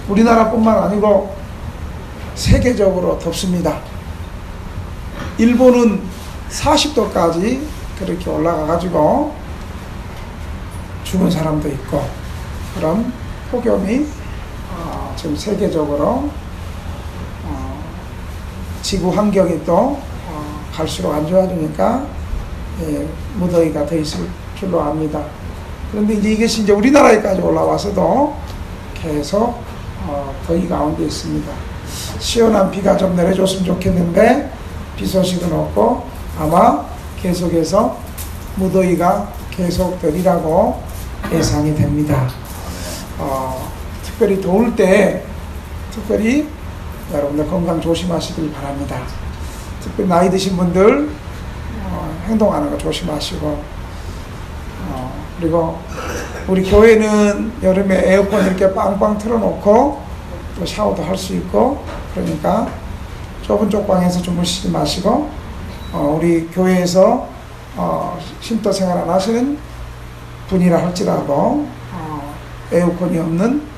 우리나라뿐만 아니고 세계적으로 덥습니다. 일본은 40도까지 그렇게 올라가가지고 죽은 사람도 있고, 그런 폭염이 지금 세계적으로 지구 환경이 또 갈수록 안 좋아지니까 무더위가 더 있을 줄로 압니다. 그런데 이것이 이제 우리나라에까지 올라와서도 계속 더위 가운데 있습니다. 시원한 비가 좀 내려줬으면 좋겠는데 비 소식은 없고 아마 계속해서 무더위가 계속되리라고 예상이 됩니다. 특별히 더울 때 특별히 여러분들 건강 조심하시길 바랍니다. 특별히 나이 드신 분들 행동하는 거 조심하시고, 그리고 우리 교회는 여름에 에어컨 이렇게 빵빵 틀어놓고 또 샤워도 할 수 있고, 그러니까 좁은 쪽방에서 주무시지 마시고, 우리 교회에서 신도 생활 안 하시는 분이라 할지라도 에어컨이 없는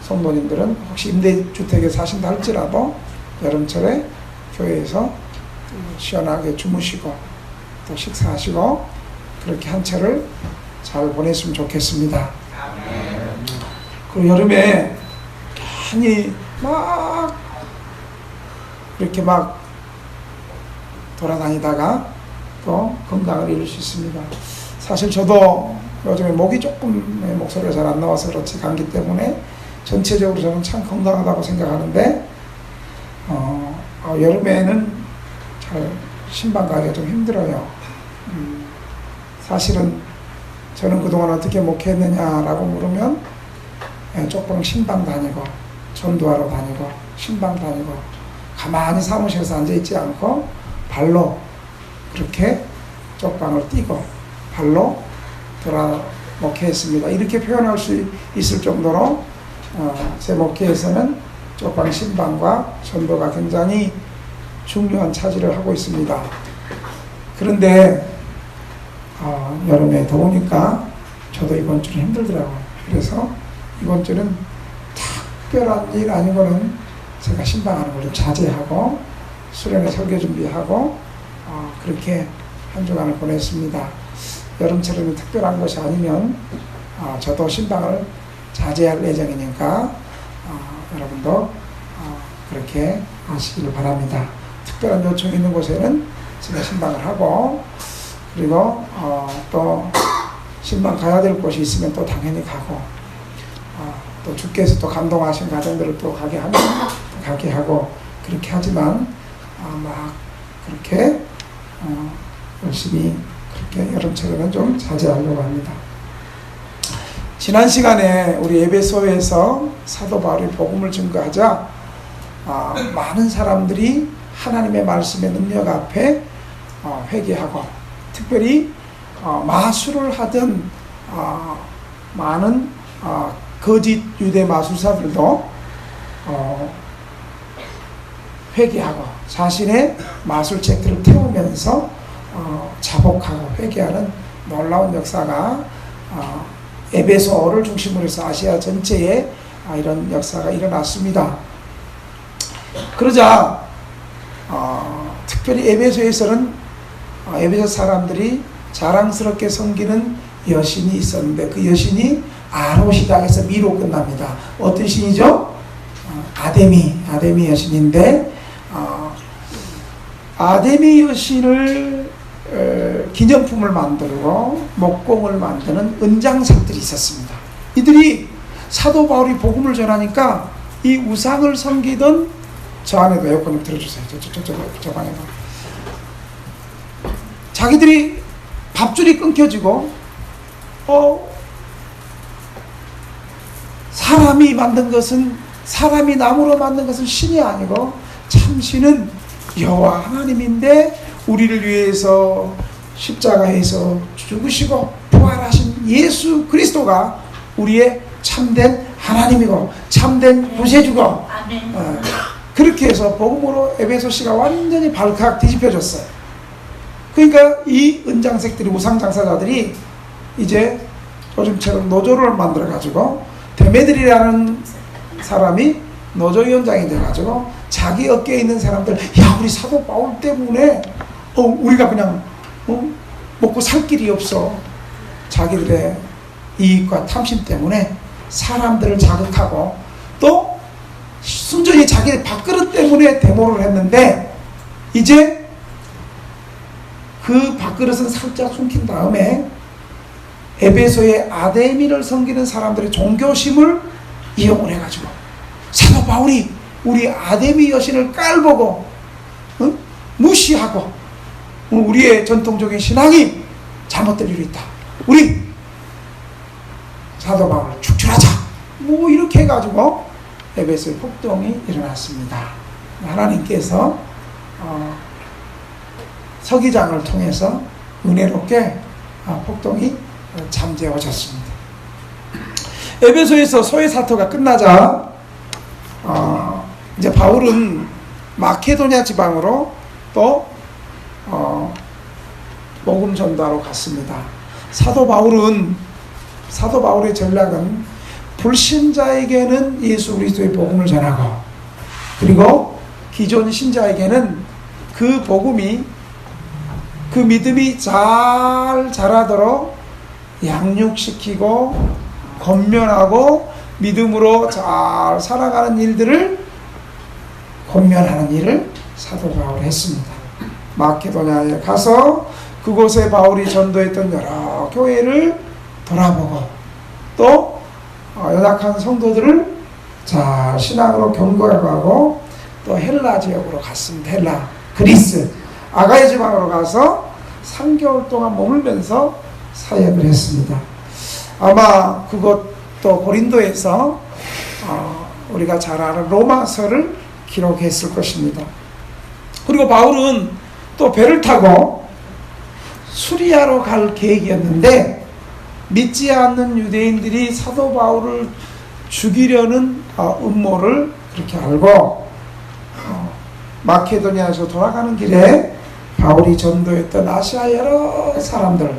성도님들은 혹시 임대주택에 사신다 할지라도 여름철에 교회에서 시원하게 주무시고 또 식사하시고 그렇게 한 채를 잘 보냈으면 좋겠습니다. 그리고 여름에 괜히 막 이렇게 막 돌아다니다가 또 건강을 잃을 수 있습니다. 사실 저도 요즘에 목이 조금 목소리가 잘 안 나와서 그렇지, 감기 때문에 전체적으로 저는 참 건강하다고 생각하는데 여름에는 잘 신방 가기가 좀 힘들어요. 사실은 저는 그동안 어떻게 목회했느냐라고 물으면 조금 신방 다니고 전도하러 다니고 신방 다니고 가만히 사무실에서 앉아있지 않고 발로 그렇게 쪽방을 뛰고 발로 돌아 목회했습니다. 이렇게 표현할 수 있을 정도로 제 목회에서는 쪽방 신방과 전도가 굉장히 중요한 차지를 하고 있습니다. 그런데 여름에 더우니까 저도 이번 주는 힘들더라고요. 그래서 이번 주는 특별한 일 아니고는 제가 신방하는 걸 좀 자제하고 수련회 설교 준비하고 그렇게 한 주간을 보냈습니다. 여름철에는 특별한 것이 아니면 저도 신방을 자제할 예정이니까 여러분도 그렇게 하시기를 바랍니다. 특별한 요청이 있는 곳에는 제가 신방을 하고, 그리고 또 신방 가야 될 곳이 있으면 또 당연히 가고, 또 주께서 또 감동하신 가정들을 또 가게 하면 가게 하고, 그렇게 하지만 막 그렇게 열심히 그렇게 여름철에는 좀 자제하려고 합니다. 지난 시간에 우리 에베소에서 사도 바울이 복음을 증거하자 많은 사람들이 하나님의 말씀의 능력 앞에 회개하고, 특별히 마술을 하던 많은 거짓 유대 마술사들도 회개하고 자신의 마술책들을 태우면서 자복하고 회개하는 놀라운 역사가 에베소를 중심으로 해서 아시아 전체에 이런 역사가 일어났습니다. 그러자 특별히 에베소에서는 에베소 사람들이 자랑스럽게 섬기는 여신이 있었는데 그 여신이 아롯이다 해서 미로 끝납니다. 어떤 신이죠? 아데미 여신인데 아데미 여신을 기념품을 만들고 목공을 만드는 은장색들이 있었습니다. 이들이 사도 바울이 복음을 전하니까 이 우상을 섬기던 저 안에도 에어컨 좀 틀어주세요. 저 안에도 자기들이 밥줄이 끊겨지고 사람이 만든 것은, 사람이 나무로 만든 것은 신이 아니고 참신은 여호와 하나님인데 우리를 위해서 십자가에서 죽으시고 부활하신 예수 그리스도가 우리의 참된 하나님이고 참된 구세주고, 그렇게 해서 복음으로 에베소시가 완전히 발칵 뒤집혀졌어요. 그러니까 이 은장색들이, 우상장사자들이 이제 요즘처럼 노조를 만들어 가지고 데메들이라는 사람이 노조위원장이 돼가지고 자기 어깨에 있는 사람들, 야, 우리 사도 바울 때문에 우리가 그냥 먹고 살 길이 없어. 자기들의 이익과 탐심 때문에 사람들을 자극하고, 또 순전히 자기 밥그릇 때문에 데모를 했는데, 이제 그 밥그릇은 살짝 숨긴 다음에 에베소의 아데미를 섬기는 사람들의 종교심을 이용을 해가지고 사도 바울이 우리 아데미 여신을 깔보고 무시하고 우리의 전통적인 신앙이 잘못될 일이 있다, 우리 사도 바울을 축출하자, 뭐 이렇게 해가지고 에베소의 폭동이 일어났습니다. 하나님께서 서기장을 통해서 은혜롭게 폭동이 잠재워졌습니다. 에베소에서 소외 사토가 끝나자 이제 바울은 마케도냐 지방으로 또 복음 전도하러 갔습니다. 사도 바울의 전략은 불신자에게는 예수 그리스도의 복음을 전하고, 그리고 기존 신자에게는 그 복음이, 그 믿음이 잘 자라도록 양육시키고 권면하고 믿음으로 잘 살아가는 일들을 권면하는 일을 사도 바울이 했습니다. 마케도냐에 가서 그곳에 바울이 전도했던 여러 교회를 돌아보고, 또 연약한 성도들을 잘 신앙으로 경고하고, 또 헬라 지역으로 갔습니다. 헬라, 그리스, 아가야 지방으로 가서 3개월 동안 머물면서 사역을 했습니다. 아마 그것도 고린도에서 우리가 잘 아는 로마서를 기록했을 것입니다. 그리고 바울은 또 배를 타고 수리아로 갈 계획이었는데, 믿지 않는 유대인들이 사도 바울을 죽이려는 음모를 그렇게 알고 마케도니아에서 돌아가는 길에 바울이 전도했던 아시아 여러 사람들,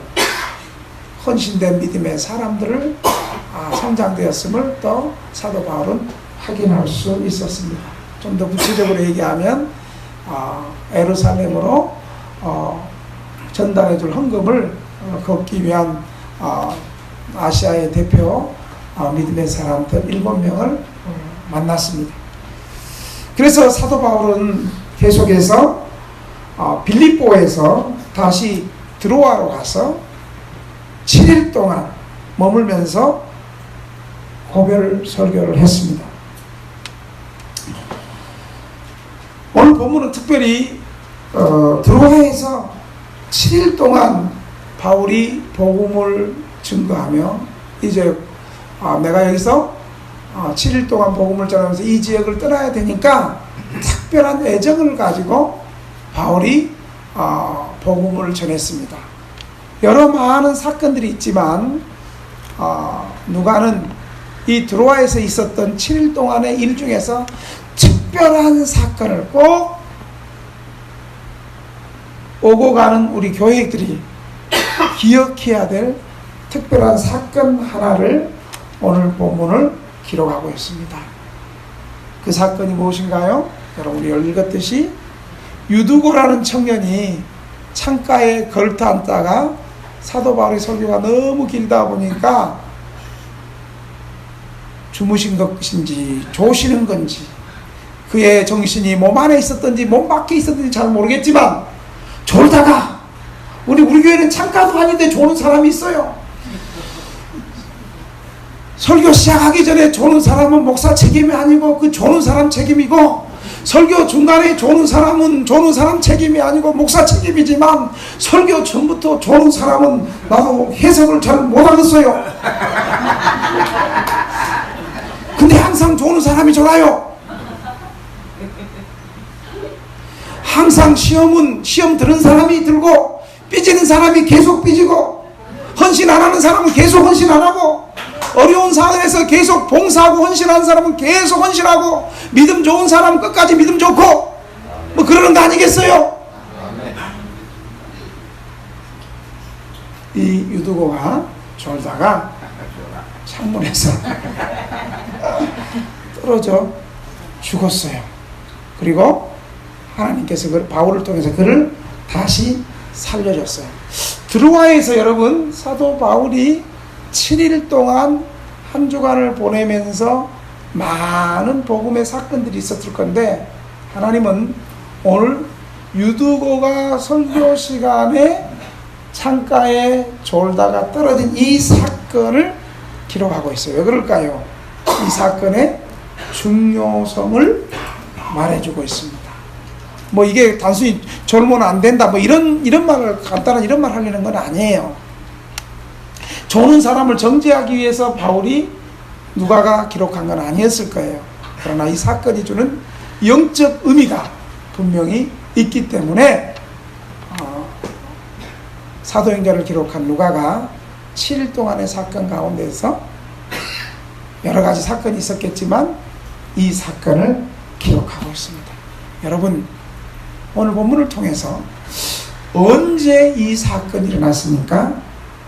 헌신된 믿음의 사람들을 성장되었음을 또 사도 바울은 확인할 수 있었습니다. 좀 더 구체적으로 얘기하면 예루살렘으로 전달해 줄 헌금을 걷기 위한 아시아의 대표 믿음의 사람들 7명을 만났습니다. 그래서 사도 바울은 계속해서 빌립보에서 다시 드로아로 가서 7일 동안 머물면서 고별 설교를 했습니다. 오늘 본문은 특별히 드로아에서 7일 동안 바울이 복음을 증거하며, 이제 내가 여기서 7일 동안 복음을 전하면서 이 지역을 떠나야 되니까 특별한 애정을 가지고 바울이 복음을 전했습니다. 여러 많은 사건들이 있지만 누가는 이 드로아에서 있었던 7일 동안의 일 중에서 특별한 사건을 꼭 오고 가는 우리 교회들이 기억해야 될 특별한 사건 하나를 오늘 본문을 기록하고 있습니다. 그 사건이 무엇인가요? 여러분이 읽었듯이 유두고라는 청년이 창가에 걸터 앉다가 사도 바울의 설교가 너무 길다 보니까 주무신 것인지 조시는 건지, 그의 정신이 몸 안에 있었던지 몸 밖에 있었던지 잘 모르겠지만 졸다가, 우리 교회는 창가도 아닌데 조는 사람이 있어요. 설교 시작하기 전에 조는 사람은 목사 책임이 아니고 그 조는 사람 책임이고, 설교 중간에 조는 사람은 조는 사람 책임이 아니고 목사 책임이지만, 설교 전부터 조는 사람은 나도 해석을 잘 못하겠어요. 근데 항상 조는 사람이 졸아요. 항상 시험 들은 사람이 들고, 삐지는 사람이 계속 삐지고, 헌신 안 하는 사람은 계속 헌신 안 하고, 어려운 상황에서 계속 봉사하고 헌신하는 사람은 계속 헌신하고, 믿음 좋은 사람은 끝까지 믿음 좋고, 뭐 그러는 거 아니겠어요? 이 유두고가 졸다가 창문에서 떨어져 죽었어요. 그리고 하나님께서 바울을 통해서 그를 다시 살려줬어요. 드로아에서 여러분 사도 바울이 7일 동안 한 주간을 보내면서 많은 복음의 사건들이 있었을 건데, 하나님은 오늘 유두고가 설교 시간에 창가에 졸다가 떨어진 이 사건을 기록하고 있어요. 왜 그럴까요? 이 사건의 중요성을 말해주고 있습니다. 뭐 이게 단순히 졸면 안 된다 뭐 이런 말을, 간단한 이런 말 하려는 건 아니에요. 조는 사람을 정죄하기 위해서 바울이 누가가 기록한 건 아니었을 거예요. 그러나 이 사건이 주는 영적 의미가 분명히 있기 때문에 사도행전을 기록한 누가가 7일 동안의 사건 가운데서 여러 가지 사건이 있었겠지만 이 사건을 기록하고 있습니다. 여러분, 오늘 본문을 통해서 언제 이 사건이 일어났습니까?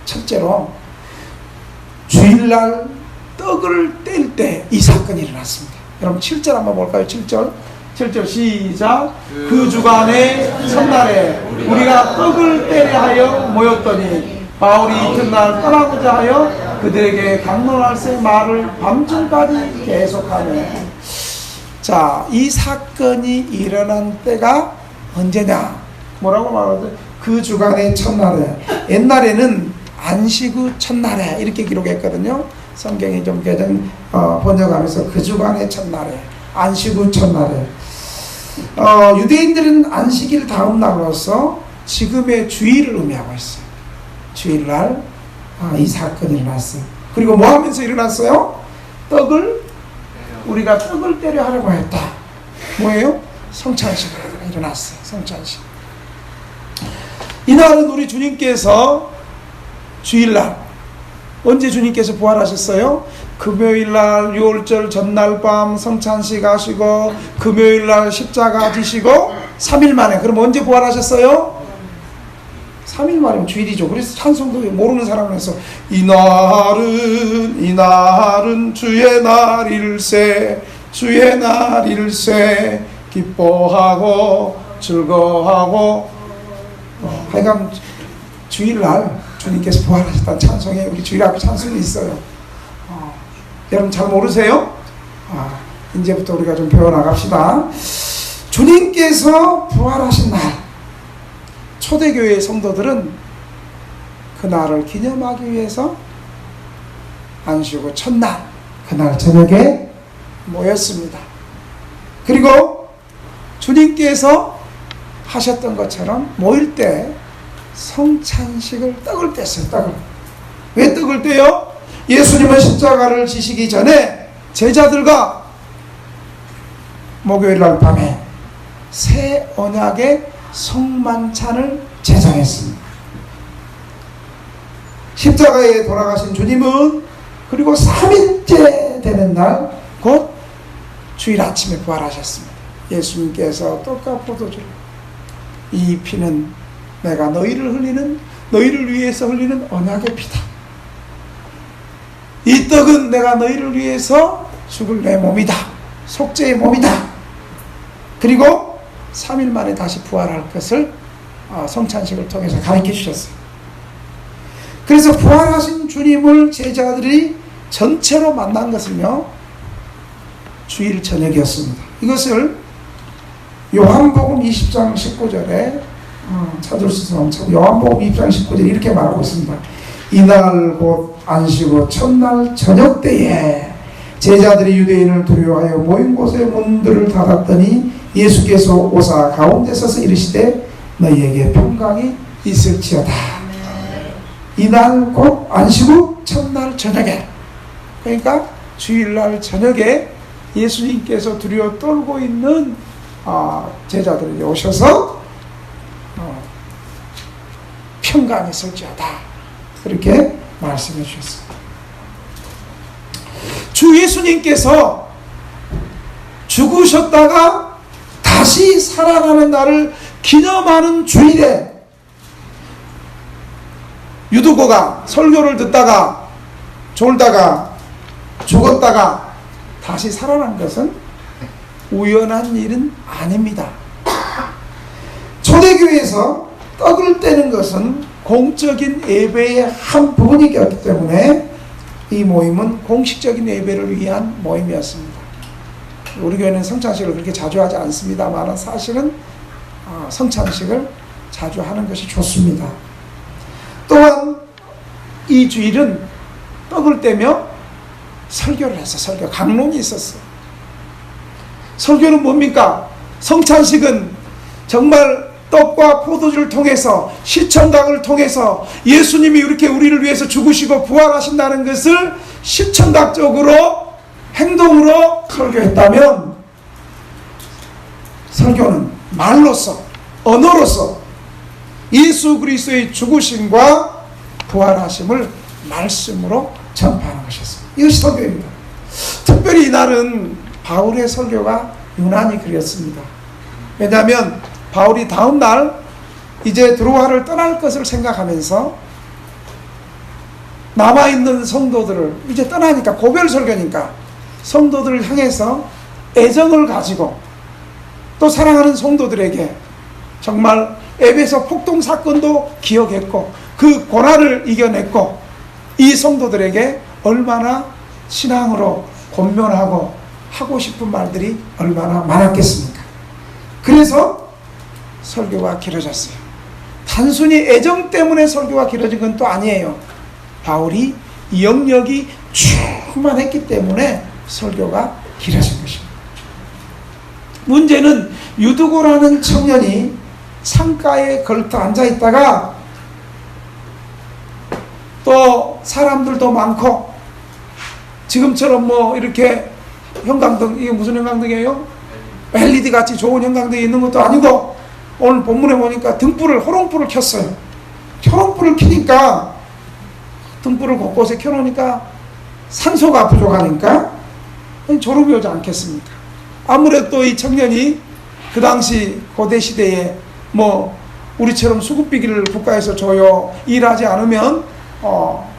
첫째로 주일날 떡을 뗄 때 이 사건이 일어났습니다. 여러분 7절 한번 볼까요? 7절 시작. 그 주간의 첫날에 우리가 떡을 떼려 하여 모였더니 바울이 이튿날 떠나고자 하여 그들에게 강론할세 말을 밤중까지 계속하며. 자, 이 사건이 일어난 때가 언제냐? 뭐라고 말하죠? 그 주간의 첫날에. 옛날에는 안식 후 첫날에 이렇게 기록했거든요. 성경이 좀 번역하면서 그 주간의 첫날에, 안식 후 첫날에. 유대인들은 안식일 다음 날로서 지금의 주일을 의미하고 있어요. 주일날 이 사건이 일어났어요. 그리고 뭐 하면서 일어났어요? 우리가 떡을 떼려 하려고 했다. 뭐예요? 성찬식을 일어났어요. 성찬식. 이날은 우리 주님께서 주일날, 언제 주님께서 부활하셨어요? 금요일날 6월절 전날 밤 성찬식 하시고 금요일날 십자가 지시고 3일 만에. 그럼 언제 부활하셨어요? 3일 만이면 주일이죠. 그래서 찬송도 모르는 사람은 해서 이날은 주의 날일세, 주의 날일세, 기뻐하고 즐거워하고. 하여간 주일날 주님께서 부활하셨다는 찬송에 우리 주일 앞에 찬송이 있어요. 여러분 잘 모르세요? 이제부터 우리가 좀 배워나갑시다. 주님께서 부활하신 날, 초대교회의 성도들은 그날을 기념하기 위해서 안식 후 첫날, 그날 저녁에 모였습니다. 그리고 주님께서 하셨던 것처럼 모일 때 성찬식을 떡을 뗐어요. 떡을. 왜 떡을 떼요? 예수님은 십자가를 지시기 전에 제자들과 목요일날 밤에 새 언약의 성만찬을 제정했습니다. 십자가에 돌아가신 주님은 그리고 3일째 되는 날 곧 주일 아침에 부활하셨습니다. 예수님께서 떡과 포도주를, 이 피는 내가 너희를 위해서 흘리는 언약의 피다. 이 떡은 내가 너희를 위해서 죽을 내 몸이다. 속죄의 몸이다. 그리고 3일 만에 다시 부활할 것을 성찬식을 통해서 가르쳐 주셨어요. 그래서 부활하신 주님을 제자들이 전체로 만난 것은요, 주일 저녁이었습니다. 이것을 요한복음 20장 19절에 찾을 수 있으면 요한복음 20장 19절에 이렇게 말하고 있습니다. 이날 곧 안식 후 첫날 저녁 때에 제자들이 유대인을 두려워하여 모인 곳의 문들을 닫았더니 예수께서 오사 가운데 서서 이르시되 너희에게 평강이 있을지어다. 이날 곧 안식 후 첫날 저녁에, 그러니까 주일날 저녁에 예수님께서 두려워 떨고 있는 제자들에게 오셔서 평강이 있을지어다, 그렇게 말씀해 주셨습니다. 주 예수님께서 죽으셨다가 다시 살아나는 날을 기념하는 주일에 유두고가 설교를 듣다가 졸다가 죽었다가 다시 살아난 것은 우연한 일은 아닙니다. 초대교회에서 떡을 떼는 것은 공적인 예배의 한 부분이었기 때문에 이 모임은 공식적인 예배를 위한 모임이었습니다. 우리 교회는 성찬식을 그렇게 자주 하지 않습니다만 사실은 성찬식을 자주 하는 것이 좋습니다. 또한 이 주일은 떡을 떼며 설교를 했어. 설교 강론이 있었어. 설교는 뭡니까? 성찬식은 정말 떡과 포도주를 통해서 시천각을 통해서 예수님이 이렇게 우리를 위해서 죽으시고 부활하신다는 것을 시천각적으로 행동으로 설교했다면, 설교는 말로서 언어로서 예수 그리스도의 죽으심과 부활하심을 말씀으로 전파하는 것이었습니다. 이것이 설교입니다. 특별히 이날은 바울의 설교가 유난히 그렸습니다. 왜냐하면 바울이 다음 날 이제 드로아를 떠날 것을 생각하면서 남아있는 성도들을 이제 떠나니까 고별 설교니까 성도들을 향해서 애정을 가지고 또 사랑하는 성도들에게 정말 에베소 폭동 사건도 기억했고 그 고난을 이겨냈고 이 성도들에게 얼마나 신앙으로 권면하고 하고 싶은 말들이 얼마나 많았겠습니까? 그래서 설교가 길어졌어요. 단순히 애정 때문에 설교가 길어진 건 또 아니에요. 바울이 영역이 충만했기 때문에 설교가 길어진 것입니다. 문제는 유두고라는 청년이 창가에 걸터 앉아있다가 또 사람들도 많고 지금처럼 뭐 이렇게 형광등, 이게 무슨 형광등이에요? LED 같이 좋은 형광등이 있는 것도 아니고 오늘 본문에 보니까 호롱불을 켰어요. 호롱불을 켜니까 등불을 곳곳에 켜놓으니까 산소가 부족하니까 졸음이 오지 않겠습니까? 아무래도 이 청년이 그 당시 고대 시대에 뭐 우리처럼 수급비기를 국가에서 줘요, 일하지 않으면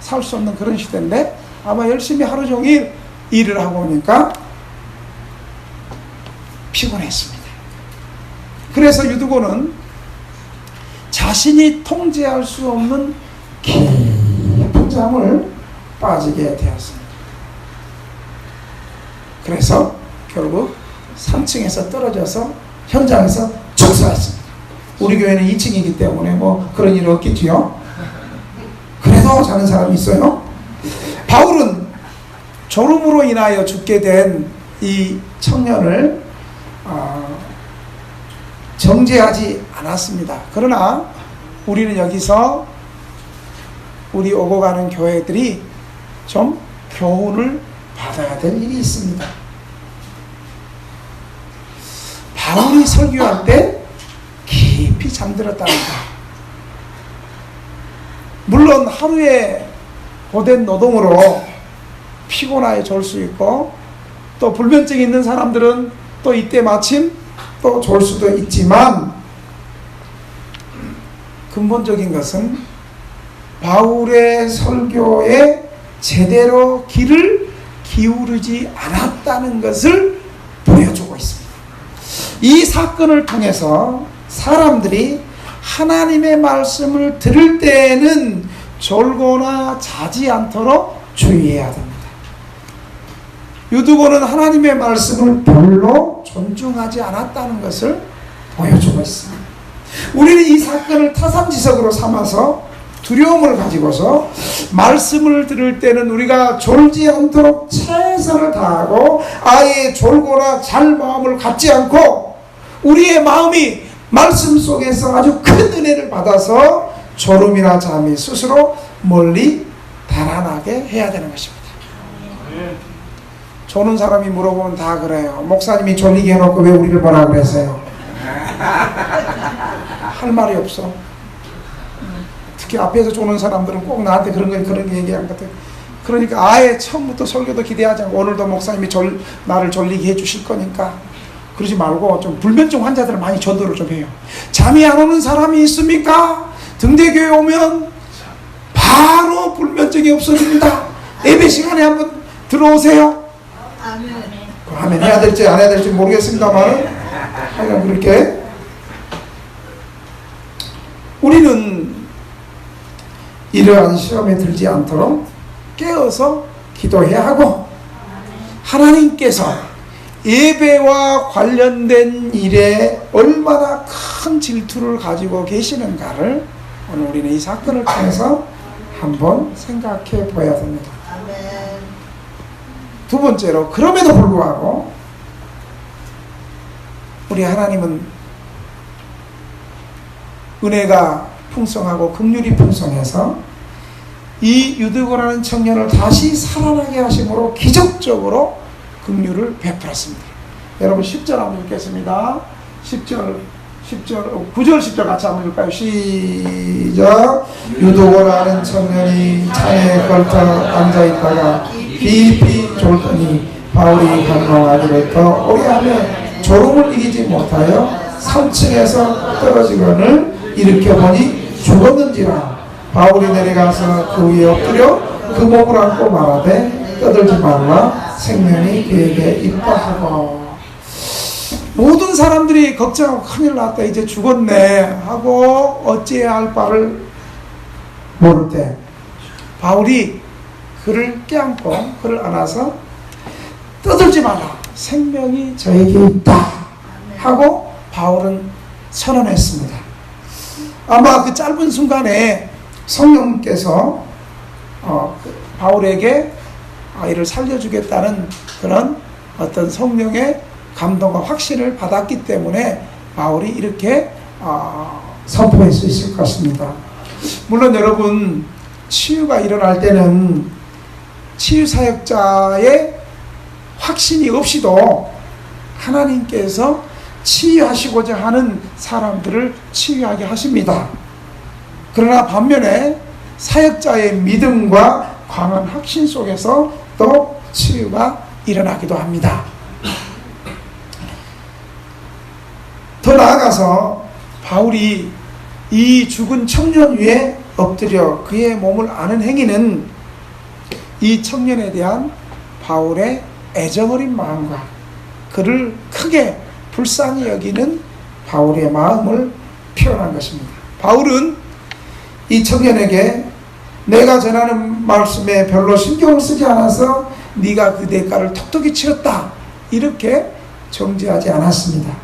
살 수 없는 그런 시대인데 아마 열심히 하루 종일 일을 하고 오니까 피곤했습니다. 그래서 유두고는 자신이 통제할 수 없는 깊은 잠을 빠지게 되었습니다. 그래서 결국 3층에서 떨어져서 현장에서 죽사했습니다. 우리 교회는 2층이기 때문에 뭐 그런 일은 없겠지요. 그래도 자는 사람이 있어요. 바울은 졸음으로 인하여 죽게 된 이 청년을 정죄하지 않았습니다. 그러나 우리는 여기서 우리 오고 가는 교회들이 좀 교훈을 받아야 될 일이 있습니다. 바울이 설교할 때 깊이 잠들었답니다. 물론 하루에 고된 노동으로 피곤하여 졸 수 있고 또 불면증이 있는 사람들은 또 이때 마침 또 졸 수도 있지만 근본적인 것은 바울의 설교에 제대로 귀를 기울이지 않았다는 것을 보여주고 있습니다. 이 사건을 통해서 사람들이 하나님의 말씀을 들을 때에는 졸거나 자지 않도록 주의해야 됩니다. 유두고는 하나님의 말씀을 별로 존중하지 않았다는 것을 보여주고 있습니다. 우리는 이 사건을 타산지석으로 삼아서 두려움을 가지고서 말씀을 들을 때는 우리가 졸지 않도록 최선을 다하고 아예 졸거나 잘 마음을 갖지 않고 우리의 마음이 말씀 속에서 아주 큰 은혜를 받아서 졸음이나 잠이 스스로 멀리 달아나게 해야 되는 것입니다. 조는 사람이 물어보면 다 그래요. 목사님이 졸리게 해놓고 왜 우리를 뭐라 그랬어요? 할 말이 없어. 특히 앞에서 조는 사람들은 꼭 나한테 그런 얘기한 것 같아요. 그러니까 아예 처음부터 설교도 기대하지 않고 오늘도 목사님이 나를 졸리게 해주실 거니까 그러지 말고 좀 불면증 환자들을 많이 전도를 좀 해요. 잠이 안 오는 사람이 있습니까? 등대교회 오면 바로 불면증이 없어집니다. 예배 시간에 한번 들어오세요. 아멘 해야 될지 안 해야 될지 모르겠습니다만 하여간 그렇게 우리는 이러한 시험에 들지 않도록 깨어서 기도해야 하고, 하나님께서 예배와 관련된 일에 얼마나 큰 질투를 가지고 계시는가를 오늘 우리는 이 사건을 통해서 한번 생각해 봐야 됩니다. 두 번째로, 그럼에도 불구하고 우리 하나님은 은혜가 풍성하고 긍휼이 풍성해서 이 유드고라는 청년을 다시 살아나게 하심으로 기적적으로 긍휼을 베풀었습니다. 여러분 10절 한번 읽겠습니다. 10절, 9절 10절 같이 한번 읽을까요? 시작. 유도고라는 청년이 차에 걸터 앉아있다가 깊이 졸더니 바울이 간망하기로부터 오래하며 졸음을 이기지 못하여 3층에서 떨어지거늘 일으켜보니 죽었는지라. 바울이 내려가서 그 위에 엎드려 그 몸을 안고 말하되 떠들지 말라, 생명이 그에게 있다 하고. 모든 사람들이 걱정하고 큰일 났다, 이제 죽었네 하고 어찌해야 할 바를 모를 때 바울이 그를 껴안고 그를 안아서 떠들지 마라, 생명이 저에게 있다 하고 바울은 선언했습니다. 아마 그 짧은 순간에 성령께서 바울에게 이를 살려주겠다는 그런 어떤 성령의 감동과 확신을 받았기 때문에 바울이 이렇게 선포할 수 있을 것 같습니다. 물론 여러분, 치유가 일어날 때는 치유사역자의 확신이 없이도 하나님께서 치유하시고자 하는 사람들을 치유하게 하십니다. 그러나 반면에 사역자의 믿음과 강한 확신 속에서 또 치유가 일어나기도 합니다. 더 나아가서 바울이 이 죽은 청년 위에 엎드려 그의 몸을 아는 행위는 이 청년에 대한 바울의 애정어린 마음과 그를 크게 불쌍히 여기는 바울의 마음을 표현한 것입니다. 바울은 이 청년에게 내가 전하는 말씀에 별로 신경을 쓰지 않아서 네가 그 대가를 톡톡히 치렀다, 이렇게 정죄하지 않았습니다.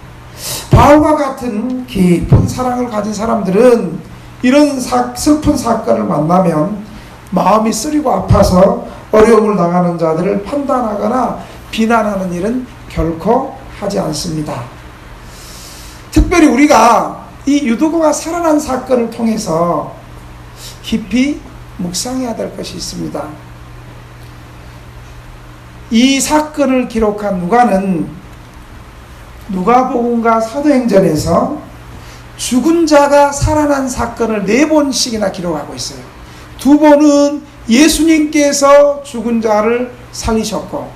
바울과 같은 깊은 사랑을 가진 사람들은 이런 슬픈 사건을 만나면 마음이 쓰리고 아파서 어려움을 당하는 자들을 판단하거나 비난하는 일은 결코 하지 않습니다. 특별히 우리가 이 유두고가 살아난 사건을 통해서 깊이 묵상해야 될 것이 있습니다. 이 사건을 기록한 누가는 누가복음과 사도행전에서 죽은 자가 살아난 사건을 4번씩이나 기록하고 있어요. 2번은 예수님께서 죽은 자를 살리셨고,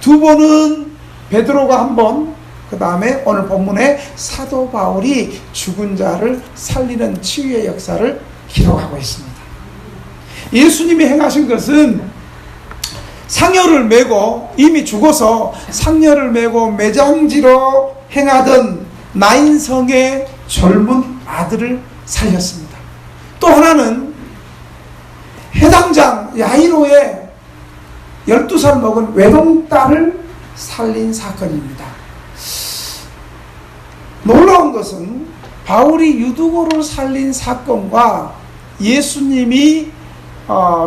2번은 베드로가 1번, 그 다음에 오늘 본문에 사도 바울이 죽은 자를 살리는 치유의 역사를 기록하고 있습니다. 예수님이 행하신 것은 상여를 메고, 이미 죽어서 상여를 메고 매장지로 행하던 나인성의 젊은 아들을 살렸습니다. 또 하나는 해당장 야이로의 12살 먹은 외동딸을 살린 사건입니다. 놀라운 것은 바울이 유두고를 살린 사건과 예수님이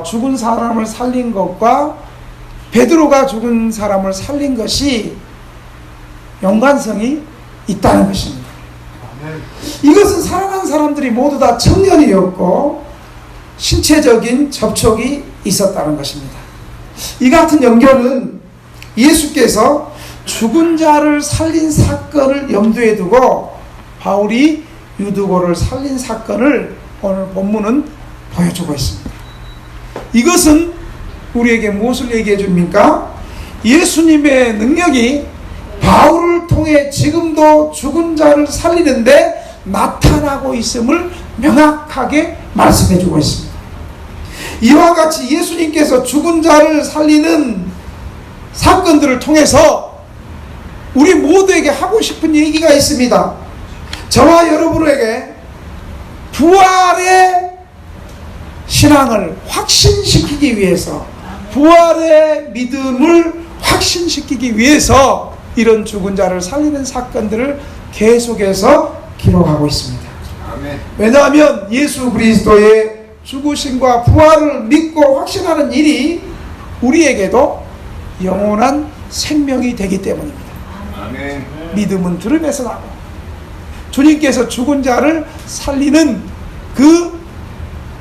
죽은 사람을 살린 것과 베드로가 죽은 사람을 살린 것이 연관성이 있다는 것입니다. 이것은 살아난 사람들이 모두 다 청년이었고 신체적인 접촉이 있었다는 것입니다. 이 같은 연결은 예수께서 죽은 자를 살린 사건을 염두에 두고 바울이 유두고를 살린 사건을 오늘 본문은 보여주고 있습니다. 이것은 우리에게 무엇을 얘기해 줍니까? 예수님의 능력이 바울을 통해 지금도 죽은 자를 살리는데 나타나고 있음을 명확하게 말씀해 주고 있습니다. 이와 같이 예수님께서 죽은 자를 살리는 사건들을 통해서 우리 모두에게 하고 싶은 얘기가 있습니다. 저와 여러분에게 부활의 신앙을 확신시키기 위해서, 부활의 믿음을 확신시키기 위해서 이런 죽은 자를 살리는 사건들을 계속해서 기록하고 있습니다. 아멘. 왜냐하면 예수 그리스도의 죽으심과 부활을 믿고 확신하는 일이 우리에게도 영원한 생명이 되기 때문입니다. 아멘. 믿음은 들음에서 나고, 주님께서 죽은 자를 살리는 그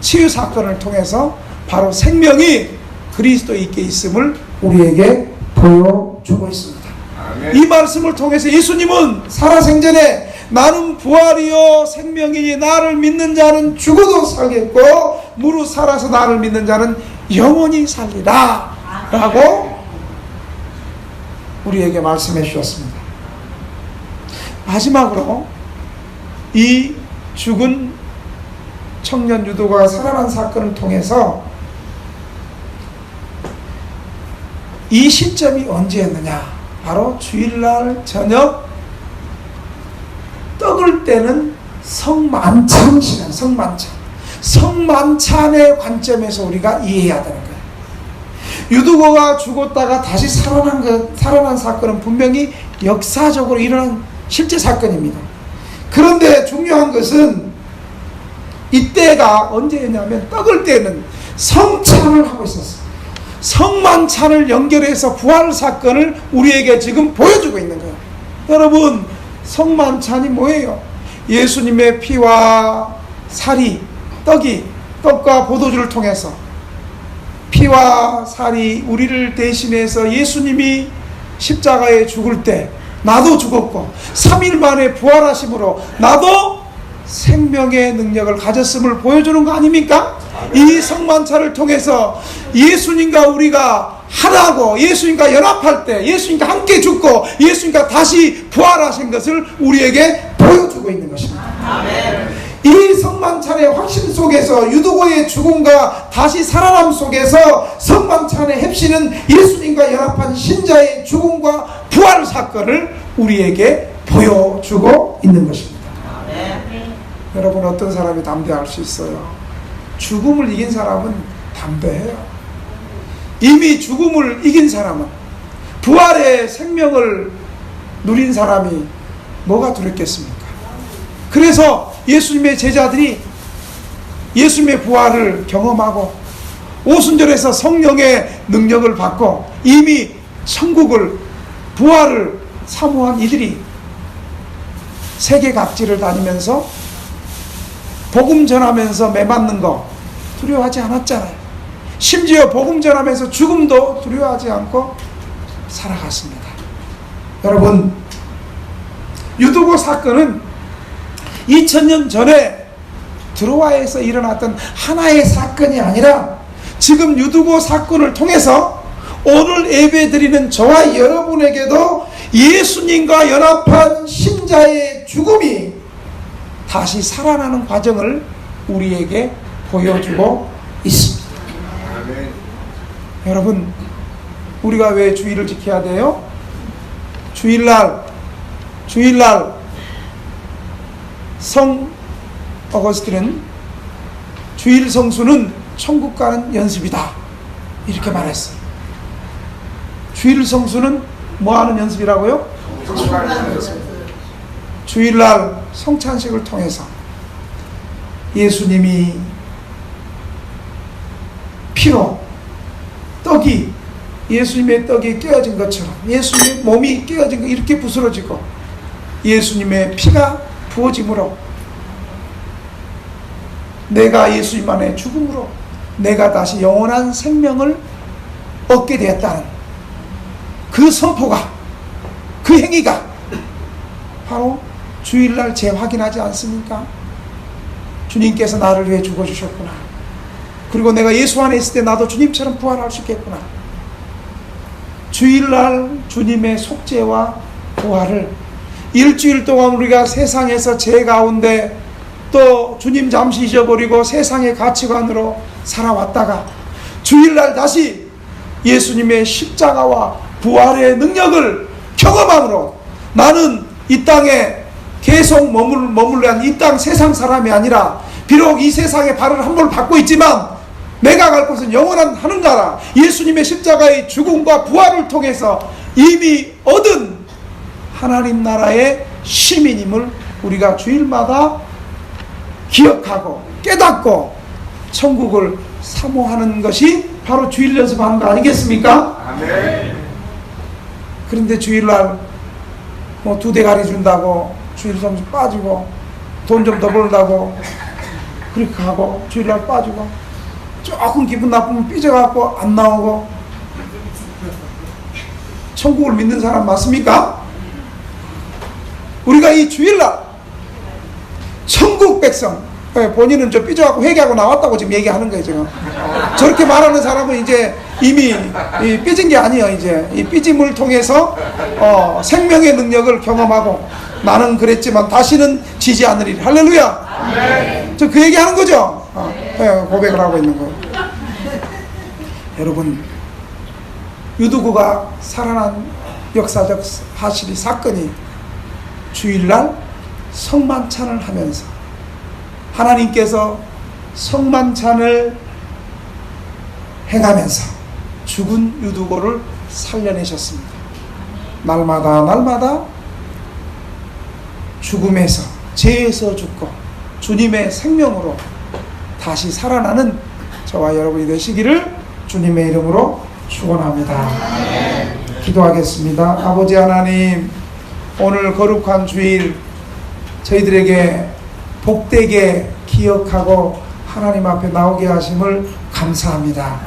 치유 사건을 통해서 바로 생명이 그리스도에 있게 있음을 우리에게 보여주고 있습니다. 아멘. 이 말씀을 통해서 예수님은 살아생전에 나는 부활이요 생명이니 나를 믿는 자는 죽어도 살겠고 무릇 살아서 나를 믿는 자는 영원히 살리라 라고 우리에게 말씀해 주셨습니다. 마지막으로 이 죽은 청년 유도가 살아난 사건을 통해서 이 시점이 언제였느냐, 바로 주일날 저녁 떡을 떼는 성만찬 시간, 성만찬의 관점에서 우리가 이해해야 되는 거예요. 유두고가 죽었다가 다시 살아난 사건은 분명히 역사적으로 일어난 실제 사건입니다. 그런데 중요한 것은 이때가 언제였냐면 떡을 떼는 성찬을 하고 있었어요. 성만찬을 연결해서 부활 사건을 우리에게 지금 보여주고 있는 거예요. 여러분, 성만찬이 뭐예요? 예수님의 피와 살이, 떡과 포도주를 통해서 피와 살이 우리를 대신해서 예수님이 십자가에 죽을 때 나도 죽었고 3일 만에 부활하심으로 나도 생명의 능력을 가졌음을 보여주는 거 아닙니까? 이 성만찬을 통해서 예수님과 우리가 하나고 예수님과 연합할 때 예수님과 함께 죽고 예수님과 다시 부활하신 것을 우리에게 보여주고 있는 것입니다. 아멘. 이 성만찬의 확신 속에서 유두고의 죽음과 다시 살아남 속에서 성만찬의 heb시는 예수님과 연합한 신자의 죽음과 부활 사건을 우리에게 보여주고 있는 것입니다. 아멘. 여러분, 어떤 사람이 담대할 수 있어요? 죽음을 이긴 사람은 담대해요. 이미 죽음을 이긴 사람은, 부활의 생명을 누린 사람이 뭐가 두렵겠습니까? 그래서 예수님의 제자들이 예수님의 부활을 경험하고 오순절에서 성령의 능력을 받고 이미 천국을, 부활을 사모한 이들이 세계 각지를 다니면서 복음 전하면서 매맞는 거 두려워하지 않았잖아요. 심지어 복음 전하면서 죽음도 두려워하지 않고 살아갔습니다. 여러분, 유두고 사건은 2000년 전에 드로아에서 일어났던 하나의 사건이 아니라 지금 유두고 사건을 통해서 오늘 예배드리는 저와 여러분에게도 예수님과 연합한 신자의 죽음이 다시 살아나는 과정을 우리에게 보여주고 있습니다. 아멘. 여러분, 우리가 왜 주일을 지켜야 돼요? 주일날 성 어거스틴은 주일 성수는 천국 가는 연습이다 이렇게 말했어요. 주일 성수는 뭐 하는 연습이라고요? 주일날 성찬식을 통해서 예수님이 피로 예수님의 떡이 깨어진 것처럼 예수님의 몸이 깨어진 것 이렇게 부스러지고 예수님의 피가 부어짐으로 내가 예수님 안에 죽음으로 내가 다시 영원한 생명을 얻게 되었다는 그 선포가, 그 행위가 바로 주일날 재확인하지 않습니까? 주님께서 나를 위해 죽어주셨구나. 그리고 내가 예수 안에 있을 때 나도 주님처럼 부활할 수 있겠구나. 주일날 주님의 속죄와 부활을 일주일 동안 우리가 세상에서 죄 가운데 또 주님 잠시 잊어버리고 세상의 가치관으로 살아왔다가 주일날 다시 예수님의 십자가와 부활의 능력을 경험함으로 나는 이 땅에 계속 머물러야 하는 이 땅 세상 사람이 아니라 비록 이 세상에 발을 한 번 받고 있지만 내가 갈 곳은 영원한 하늘나라, 예수님의 십자가의 죽음과 부활을 통해서 이미 얻은 하나님 나라의 시민임을 우리가 주일마다 기억하고 깨닫고 천국을 사모하는 것이 바로 주일 연습하는 거 아니겠습니까? 아멘. 그런데 주일날 뭐 2대가리 준다고 주일 좀 빠지고 돈 좀 더 벌다고 그렇게 가고 주일날 빠지고 조금 기분 나쁘면 삐져갖고 안 나오고 천국을 믿는 사람 맞습니까? 우리가 이 주일날 천국 백성, 본인은 저 삐져갖고 회개하고 나왔다고 지금 얘기하는 거예요 지금. 저렇게 말하는 사람은 이제 이미 이 삐진 게 아니에요. 이제 이 삐짐을 통해서 생명의 능력을 경험하고 나는 그랬지만 다시는 지지 않으리라. 할렐루야. 저 그 얘기하는 거죠. 고백을 하고 있는 거예요. 여러분, 유두구가 살아난 역사적 사건이 주일날 성만찬을 하면서 하나님께서 성만찬을 행하면서 죽은 유두고를 살려내셨습니다. 날마다 죽음에서 죄에서 죽고 주님의 생명으로 다시 살아나는 저와 여러분이 되시기를 주님의 이름으로 축원합니다. 기도하겠습니다. 아버지 하나님, 오늘 거룩한 주일 저희들에게 복되게 기억하고 하나님 앞에 나오게 하심을 감사합니다.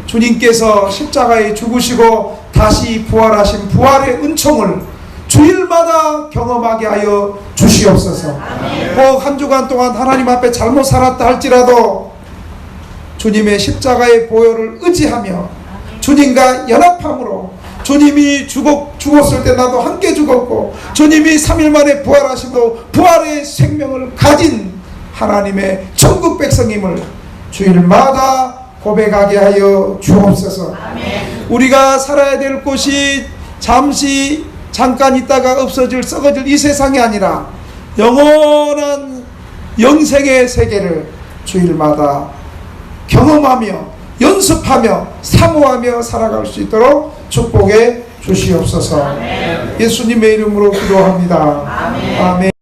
주님께서 십자가에 죽으시고 다시 부활하신 부활의 은총을 주일마다 경험하게 하여 주시옵소서. 혹 한 주간 동안 하나님 앞에 잘못 살았다 할지라도 주님의 십자가의 보혈을 의지하며 주님과 연합함으로 주님이 죽었을 때 나도 함께 죽었고 주님이 3일 만에 부활하시고 부활의 생명을 가진 하나님의 천국 백성임을 주일마다 고백하게 하여 주옵소서. 우리가 살아야 될 곳이 잠깐 있다가 없어질 썩어질 이 세상이 아니라 영원한 영생의 세계를 주일마다 경험하며 연습하며 사모하며 살아갈 수 있도록 축복해 주시옵소서. 예수님의 이름으로 기도합니다. 아멘.